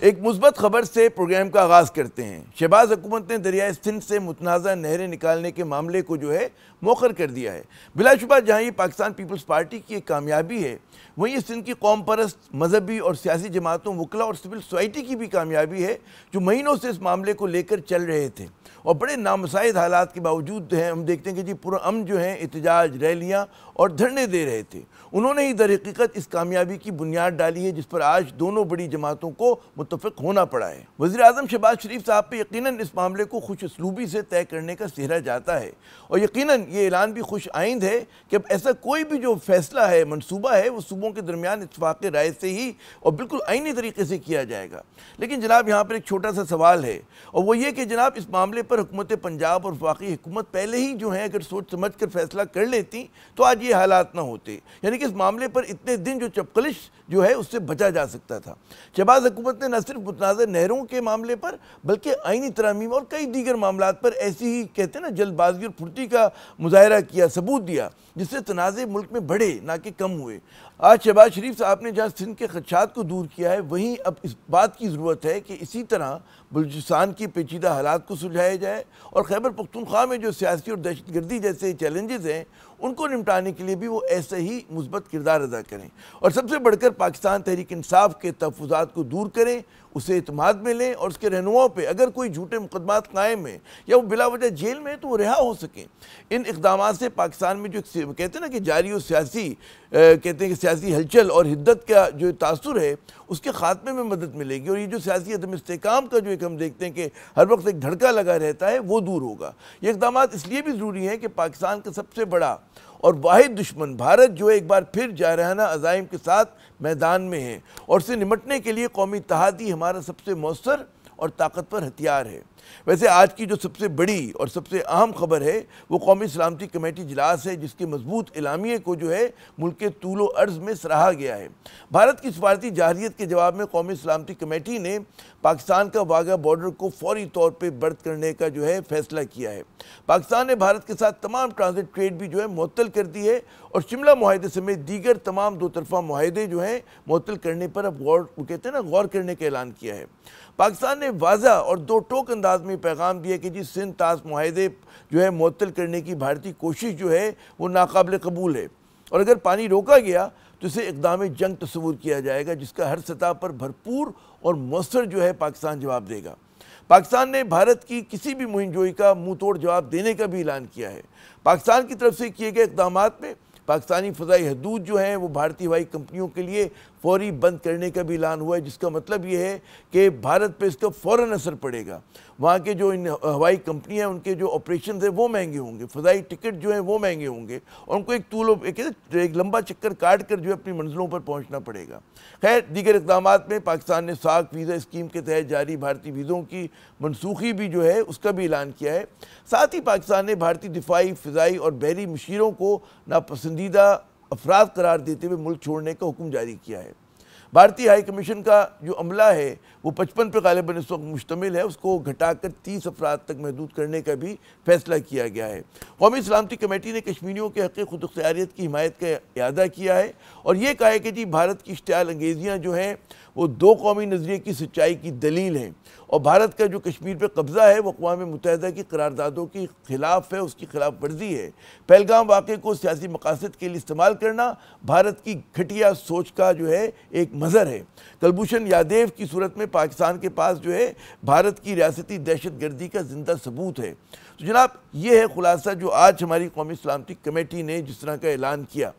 ایک مثبت خبر سے پروگرام کا آغاز کرتے ہیں۔ شہباز حکومت نے دریائے سندھ سے متنازع نہریں نکالنے کے معاملے کو مؤخر کر دیا ہے۔ بلا شبہ جہاں یہ پاکستان پیپلز پارٹی کی ایک کامیابی ہے، وہیں یہ سندھ کی قوم پرست مذہبی اور سیاسی جماعتوں، وکلاء اور سول سوسائٹی کی بھی کامیابی ہے، جو مہینوں سے اس معاملے کو لے کر چل رہے تھے اور بڑے نامساعد حالات کے باوجود ہم دیکھتے ہیں کہ پرامن احتجاج، ریلیاں اور دھرنے دے رہے تھے۔ انہوں نے ہی در حقیقت اس کامیابی کی بنیاد ڈالی ہے، جس پر آج دونوں بڑی جماعتوں کو متفق ہونا پڑا ہے۔ وزیر اعظم شہباز شریف صاحب پہ یقیناً اس معاملے کو خوش اسلوبی سے طے کرنے کا سہرا جاتا ہے، اور یقیناً یہ اعلان بھی خوش آئند ہے کہ اب ایسا کوئی بھی جو فیصلہ ہے، منصوبہ ہے، وہ صوبوں کے درمیان اتفاق رائے سے ہی اور بالکل آئینی طریقے سے کیا جائے گا۔ لیکن جناب یہاں پر ایک چھوٹا سا سوال ہے، اور وہ یہ کہ جناب اس معاملے پر حکومت پنجاب اور وفاقی حکومت پہلے ہی اگر سوچ سمجھ کر فیصلہ کر لیتی تو آج یہ حالات نہ ہوتے، یعنی کہ اس معاملے پر اتنے دن جو چپقلش اس سے بچا جا سکتا تھا۔ شہباز حکومت نے نہ صرف متنازع نہروں کے معاملے پر بلکہ آئینی ترامیم اور کئی دیگر معاملات پر ایسی ہی کہتے ہیں نا جلد بازی اور پھرتی کا مظاہرہ کیا، ثبوت دیا، جس سے تنازع ملک میں بڑھے نہ کہ کم ہوئے۔ آج شہباز شریف صاحب نے جہاں سندھ کے خدشات کو دور کیا ہے، وہیں اب اس بات کی ضرورت ہے کہ اسی طرح بلوچستان کی پیچیدہ حالات کو سلجھایا جائے اور خیبر پختونخوا میں جو سیاسی اور دہشت گردی جیسے چیلنجز ہیں ان کو نمٹانے کے لیے بھی وہ ایسا ہی مثبت کردار ادا کریں، اور سب سے بڑھ کر پاکستان تحریک انصاف کے تحفظات کو دور کریں، اسے اعتماد میں لیں، اور اس کے رہنماؤں پہ اگر کوئی جھوٹے مقدمات قائم ہیں یا وہ بلا وجہ جیل میں ہیں تو وہ رہا ہو سکیں۔ ان اقدامات سے پاکستان میں جو کہتے ہیں نا کہ جاری و سیاسی کہتے ہیں کہ سیاسی ہلچل اور حدت کا جو تاثر ہے اس کے خاتمے میں مدد ملے گی، اور یہ جو سیاسی عدم استحکام کا جو ایک ہم دیکھتے ہیں کہ ہر وقت ایک دھڑکا لگا رہتا ہے وہ دور ہوگا۔ یہ اقدامات اس لیے بھی ضروری ہیں کہ پاکستان کا سب سے بڑا اور واحد دشمن بھارت ایک بار پھر جارحانہ عزائم کے ساتھ میدان میں ہے، اور اسے نمٹنے کے لیے قومی اتحاد ہی ہمارا سب سے مؤثر اور طاقتور ہتھیار ہے۔ ویسے آج کی جو سب سے بڑی اور سب سے اہم خبر ہے وہ قومی سلامتی کمیٹی اجلاس ہے، جس کے مضبوط اعلامیے کو ملک کے طول و عرض میں سراہا گیا ہے۔ بھارت کی سفارتی جارحیت کے جواب میں قومی سلامتی کمیٹی نے پاکستان کا واگا بارڈر کو فوری طور پہ برد کرنے کا فیصلہ کیا ہے۔ پاکستان نے بھارت کے ساتھ تمام ٹرانزٹ ٹریڈ بھی معطل کر دی ہے، اور شملہ معاہدے سمیت دیگر تمام دو طرفہ معاہدے معطل کرنے پر اب غور کرنے کا اعلان کیا ہے۔ پاکستان نے واضح اور دو ٹوک انداز میں پیغام دیا کہ سندھ طاس معاہدے معطل کرنے کی بھارتی کوشش وہ ناقابل قبول ہے، اور اگر پانی روکا گیا تو اسے اقدام جنگ تصور کیا جائے گا، جس کا ہر سطح پر بھرپور اور مؤثر پاکستان جواب دے گا۔ پاکستان نے بھارت کی کسی بھی مہم جوئی کا منہ توڑ جواب دینے کا بھی اعلان کیا ہے۔ پاکستان کی طرف سے کیے گئے اقدامات میں پاکستانی فضائی حدود وہ بھارتی ہوائی کمپنیوں کے لیے فوری بند کرنے کا بھی اعلان ہوا ہے، جس کا مطلب یہ ہے کہ بھارت پہ اس کا فوراً اثر پڑے گا۔ وہاں کے ان ہوائی کمپنیاں، ان کے آپریشنز ہیں وہ مہنگے ہوں گے، فضائی ٹکٹ وہ مہنگے ہوں گے، اور ان کو ایک لمبا چکر کاٹ کر اپنی منزلوں پر پہنچنا پڑے گا۔ خیر، دیگر اقدامات میں پاکستان نے ساکھ ویزا اسکیم کے تحت جاری بھارتی ویزوں کی منسوخی بھی اس کا بھی اعلان کیا ہے۔ ساتھ ہی پاکستان نے بھارتی دفاعی، فضائی اور بحری مشیروں کو ناپسندیدہ افراد قرار دیتے ہوئے ملک چھوڑنے کا حکم جاری کیا ہے۔ بھارتی ہائی کمیشن کا جو عملہ ہے وہ 55 پہ غالباً اس وقت مشتمل ہے، اس کو گھٹا کر 30 افراد تک محدود کرنے کا بھی فیصلہ کیا گیا ہے۔ قومی سلامتی کمیٹی نے کشمیریوں کے حق خود اختیاریت کی حمایت کا اعادہ کیا ہے، اور یہ کہا ہے کہ بھارت کی اشتعال انگیزیاں وہ دو قومی نظریے کی سچائی کی دلیل ہیں، اور بھارت کا جو کشمیر پہ قبضہ ہے وہ اقوام متحدہ کی قراردادوں کی خلاف ہے، اس کی خلاف ورزی ہے۔ پہلگام واقعے کو سیاسی مقاصد کے لیے استعمال کرنا بھارت کی گھٹیا سوچ کا ایک مظہر ہے۔ کلبھوشن یادیو کی صورت میں پاکستان کے پاس بھارت کی ریاستی دہشت گردی کا زندہ ثبوت ہے۔ تو جناب یہ ہے خلاصہ جو آج ہماری قومی سلامتی کمیٹی نے جس طرح کا اعلان کیا۔